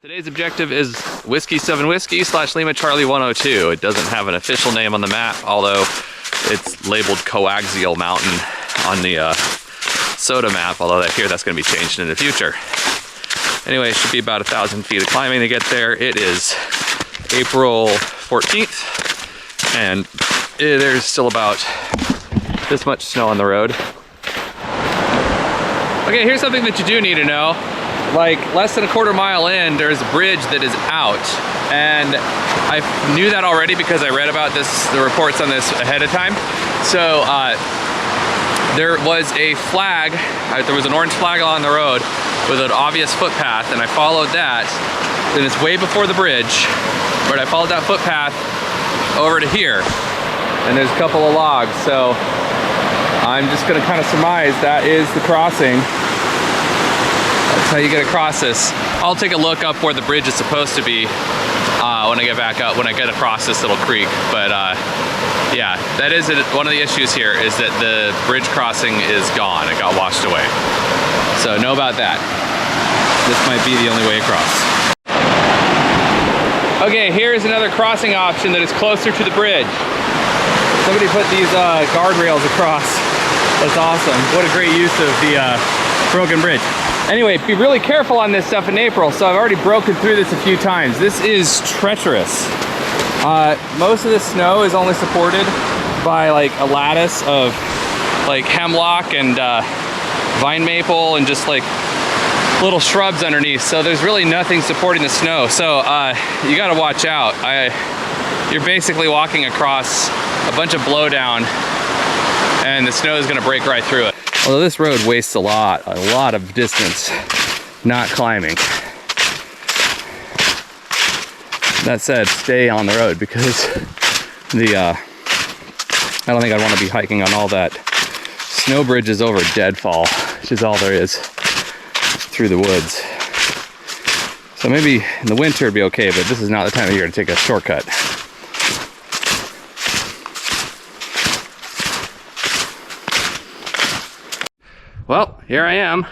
Today's objective is Whiskey 7 Whiskey / Lima Charlie 102. It doesn't have an official name on the map, although it's labeled Coaxial Mountain on the SOTA map, although I hear that's going to be changed in the future. Anyway, it should be about 1,000 feet of climbing to get there. It is April 14th, and there's still about this much snow on the road. Okay, here's something that you do need to know. Like less than a quarter mile in, there's a bridge that is out, and I knew that already because I read about the reports on this ahead of time. So there was a flag, there was an orange flag along the road with an obvious footpath, and I followed that, and it's way before the bridge, but I followed that footpath over to here, and there's a couple of logs, so I'm just gonna kind of surmise that is the crossing. That's how you get across this. I'll take a look up where the bridge is supposed to be when I get back up, when I get across this little creek. But yeah, that is one of the issues here, is that the bridge crossing is gone. It got washed away. So know about that. This might be the only way across. Okay, here's another crossing option that is closer to the bridge. Somebody put these guardrails across. That's awesome. What a great use of the broken bridge. Anyway, be really careful on this stuff in April. So I've already broken through this a few times. This is treacherous. Most of the snow is only supported by like a lattice of like hemlock and vine maple and just like little shrubs underneath. So there's really nothing supporting the snow. So you gotta watch out. You're basically walking across a bunch of blowdown, and the snow is gonna break right through it. Although this road wastes a lot of distance not climbing. That said, stay on the road because I don't think I'd want to be hiking on all that. Snow bridges over deadfall, which is all there is through the woods. So maybe in the winter it'd be okay, but this is not the time of year to take a shortcut. Well, here I am.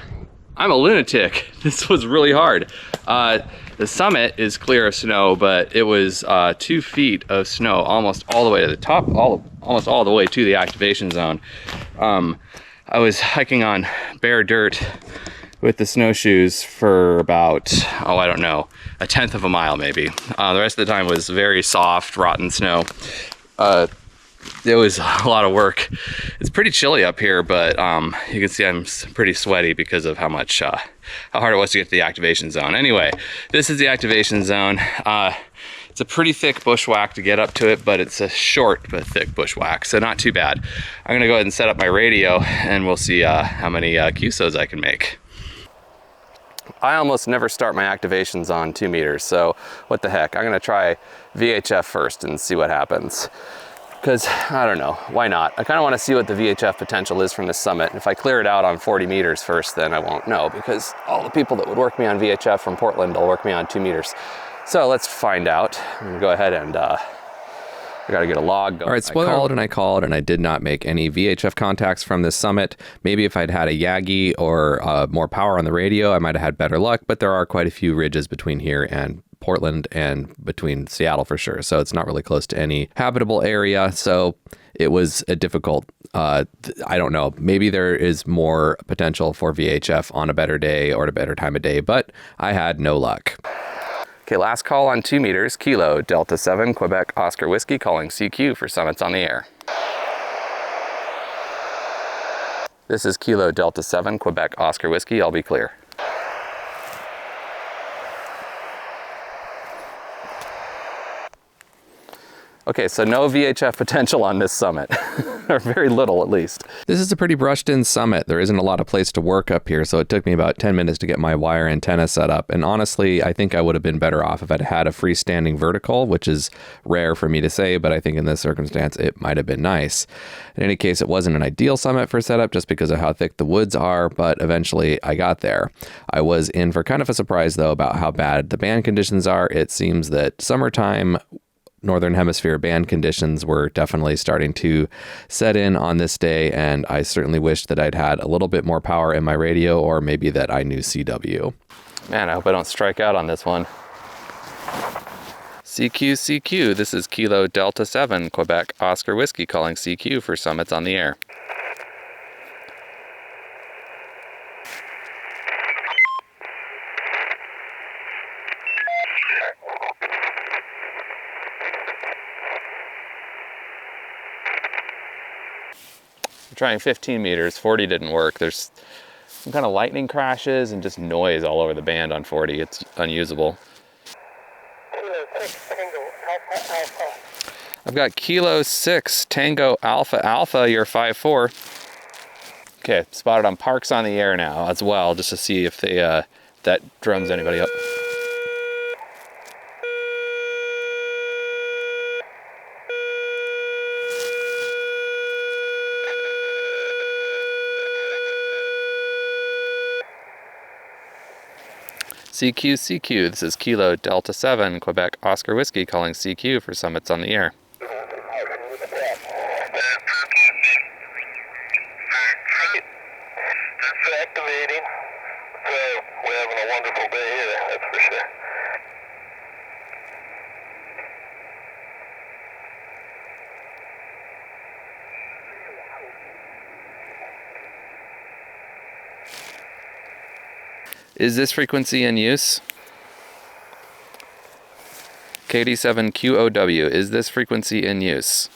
I'm a lunatic. This was really hard. The summit is clear of snow, but it was 2 feet of snow almost all the way to the top, almost all the way to the activation zone. I was hiking on bare dirt with the snowshoes for about, oh, I don't know, 1/10 of a mile maybe. The rest of the time was very soft, rotten snow. It was a lot of work. It's pretty chilly up here, but you can see I'm pretty sweaty because of how hard it was to get to the activation zone. Anyway, this is the activation zone. It's a pretty thick bushwhack to get up to it, but it's a short but thick bushwhack, so not too bad. I'm gonna go ahead and set up my radio, and we'll see how many QSOs I can make. I almost never start my activations on 2 meters, so what the heck. I'm gonna try VHF first and see what happens. Because, I don't know, why not? I kind of want to see what the VHF potential is from this summit. If I clear it out on 40 meters first, then I won't know, because all the people that would work me on VHF from Portland will work me on 2 meters. So let's find out. I'm gonna go ahead and I gotta get a log going. All right, spoiler. I called and I did not make any VHF contacts from this summit. Maybe if I'd had a Yagi or more power on the radio, I might have had better luck, but there are quite a few ridges between here and Portland and between Seattle for sure. So it's not really close to any habitable area. So it was a difficult, I don't know, maybe there is more potential for VHF on a better day or at a better time of day, but I had no luck. Okay, last call on 2 meters, Kilo Delta 7, Quebec Oscar Whiskey, calling CQ for summits on the air. This is Kilo Delta 7, Quebec Oscar Whiskey, I'll be clear. Okay, so no VHF potential on this summit, or very little at least. This is a pretty brushed in summit. There isn't a lot of place to work up here, so it took me about 10 minutes to get my wire antenna set up. And honestly, I think I would have been better off if I'd had a freestanding vertical, which is rare for me to say, but I think in this circumstance, it might have been nice. In any case, it wasn't an ideal summit for setup just because of how thick the woods are, but eventually I got there. I was in for kind of a surprise though about how bad the band conditions are. It seems that summertime Northern Hemisphere band conditions were definitely starting to set in on this day, and I certainly wish that I'd had a little bit more power in my radio, or maybe that I knew CW. Man, I hope I don't strike out on this one. CQ, this is Kilo Delta 7, Quebec Oscar Whiskey calling CQ for summits on the air. I'm trying 15 meters, 40 didn't work. There's some kind of lightning crashes and just noise all over the band on 40. It's unusable. I've got Kilo 6 Tango Alpha Alpha, you're 5-4. Okay, spotted on Parks on the air now as well, just to see if they that drums anybody up. CQ, this is Kilo Delta 7, Quebec Oscar Whiskey calling CQ for summits on the air. Activating. So we're having a wonderful day here, that's for sure. Is this frequency in use? KD7QOW, is this frequency in use?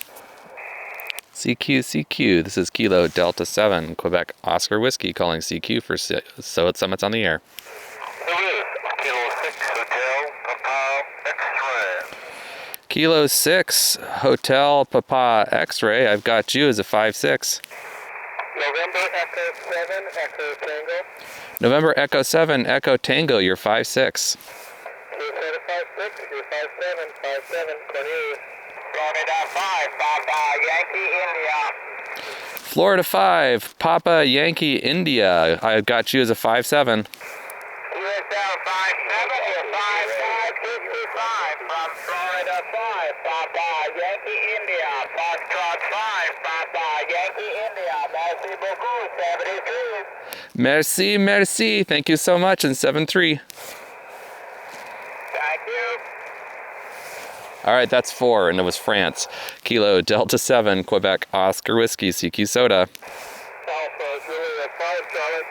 CQ, this is Kilo Delta 7, Quebec Oscar Whiskey calling CQ for summits on the air. Kilo 6 Hotel Papa X-ray. Kilo 6 Hotel Papa X-ray, I've got you as a 5-6. November Echo 7 Echo Tango. November Echo 7 Echo Tango, you're 5-6. You're 5-6, you're 5-7, Cornelius. Florida 5, Papa Yankee India. Florida 5 Papa Yankee India, I've got you as a 5-7. USL 5-7, you're 5-5-55 from Florida 5, Papa Yankee India. Foxtrot 5, Papa Yankee India. Merci beaucoup, 73. Merci, thank you so much, and 7-3. Thank you. All right, that's 4, and it was France. Kilo Delta 7, Quebec Oscar Whiskey, CQ Soda. Alpha Juliet 5 Charlie.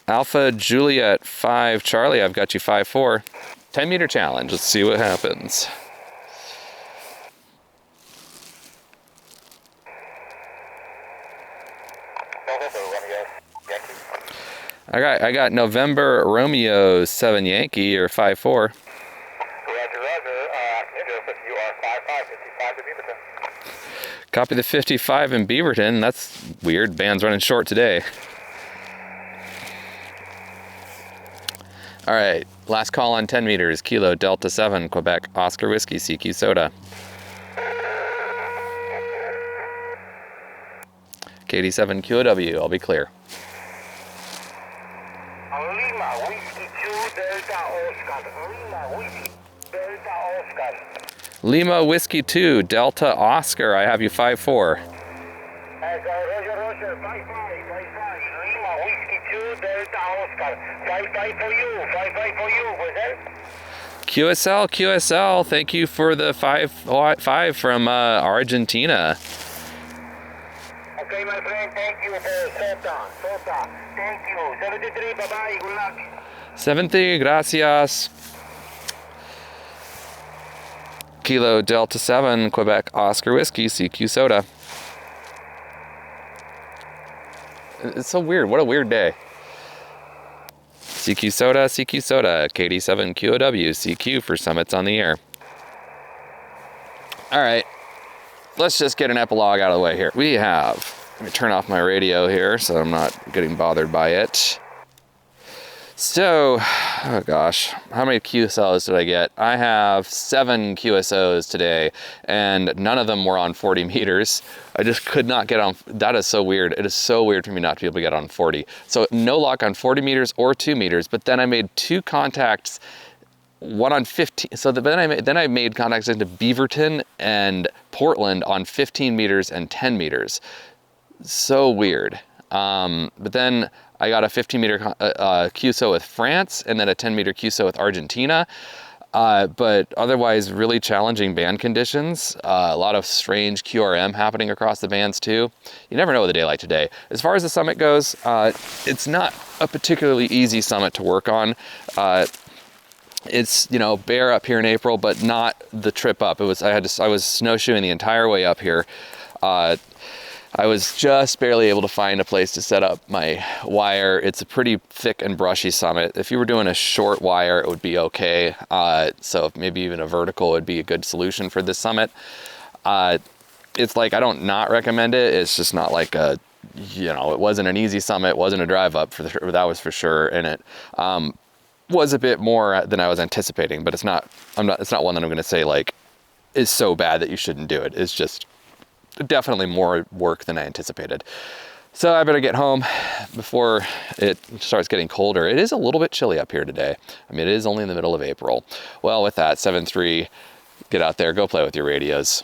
Alpha Juliet 5 Charlie, I've got you 5-4. 10-meter challenge, let's see what happens. I got November Romeo 7 Yankee, or 5-4. Roger, you are 5-5, 55 to Beaverton. Copy the 55 in Beaverton. That's weird. Band's running short today. All right, last call on 10 meters. Kilo Delta 7, Quebec Oscar Whiskey, CQ Soda. KD7 QOW, I'll be clear. Lima Whiskey 2 Delta Oscar. Lima Whiskey Delta Oscar. Lima Whiskey 2, Delta Oscar, I have you 5-4. Roger, 5-5. Lima Whiskey 2 Delta Oscar. 5-5 for you, was that? QSL, thank you for the 5 from Argentina. Okay, my friend, thank you for Sota. Thank you. 73, bye-bye, good luck. 70, gracias. Kilo Delta 7, Quebec Oscar Whiskey, CQ Soda. It's so weird. What a weird day. CQ Soda, KD7 QOW, CQ for summits on the air. All right, let's just get an epilogue out of the way here. We have, let me turn off my radio here so I'm not getting bothered by it. So, oh gosh, how many QSLs did I get? I have 7 QSOs today, and none of them were on 40 meters. I just could not get on. That is so weird. It is so weird for me not to be able to get on 40. So no luck on 40 meters or 2 meters, but then I made 2 contacts, one on 15. So then I made contacts into Beaverton and Portland on 15 meters and 10 meters. So weird. But then I got a 15-meter QSO with France and then a 10-meter QSO with Argentina. But otherwise really challenging band conditions, a lot of strange QRM happening across the bands too. You never know with a day like today. As far as the summit goes, it's not a particularly easy summit to work on. It's, you know, bare up here in April, but not the trip up. I was snowshoeing the entire way up here. I was just barely able to find a place to set up my wire. It's a pretty thick and brushy summit. If you were doing a short wire, it would be okay. So maybe even a vertical would be a good solution for this summit. It's like, I don't not recommend it. It's just not like a, you know, it wasn't an easy summit. It wasn't a drive up, that was for sure. And it was a bit more than I was anticipating, but it's not one that I'm going to say like is so bad that you shouldn't do it. It's just definitely more work than I anticipated. So I better get home before it starts getting colder. It is a little bit chilly up here today. I mean, it is only in the middle of April. Well, with that, 7-3, get out there, go play with your radios.